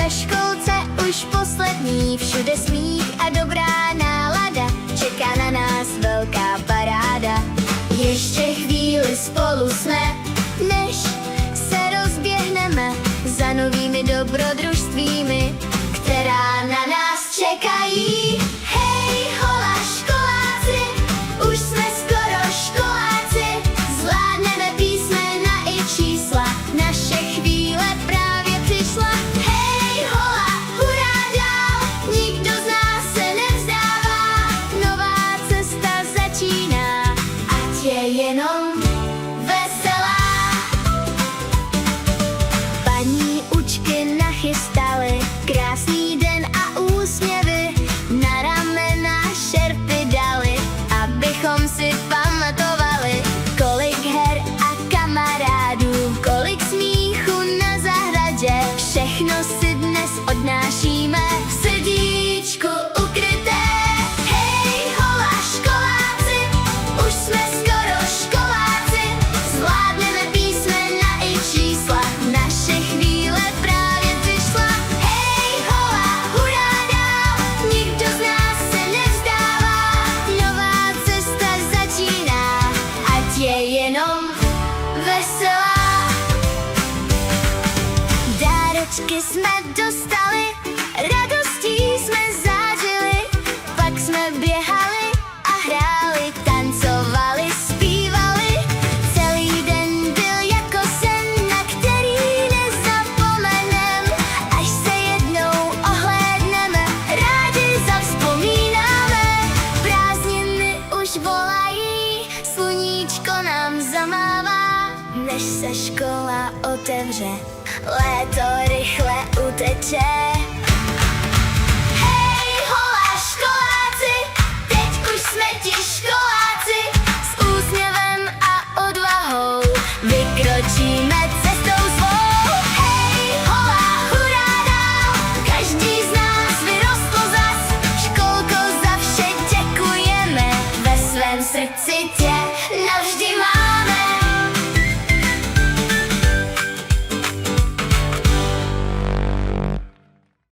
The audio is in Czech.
ve školce už poslední, všude smích a dobrá nálada, čeká na nás velká paráda. Ještě chvíli spolu jsme, než se rozběhneme za novými dobrodružstvími, která na nás čekají. Hej, hola, školáci, už jsme skoro školáci, zvládneme písmena i čísla, naše chvíle právě přišla. Hej, hola, hurá dál, nikdo z nás se nevzdává, nová cesta začíná, ať je jenom veselá. Paní učky nachystaly krásný den a úsměvy, na ramena šerpy dali, abychom si pamatovali, kolik her a kamarádů, kolik smíchu na zahradě, všechno si dnes odnášíme v srdíčku ukryté. Hej, hola, školáci, už jsme skoro školáci, zvládneme písmena i čísla, naše chvíle právě přišla. Hej, hola, hurá dál, nikdo z nás se nevzdává, nová cesta začíná, ať je jenom veselá. Dárečky jsme dostali, radostí jsme zářili, pak jsme běhali a hráli, tancovali, zpívali. Celý den byl jako sen, na který nezapomenem, až se jednou ohlédneme, rádi zavzpomínáme. Prázdniny už volají, sluníčko nám zamává, než se škola otevře, léto rychle uteče. Hej, hola, školáci, teď už jsme ti školáci, s úsměvem a odvahou vykročíme cestou svou. Hej, hola, hurá dál, každý z nás vyrostl zas, školko za vše děkujeme, ve svém srdci tě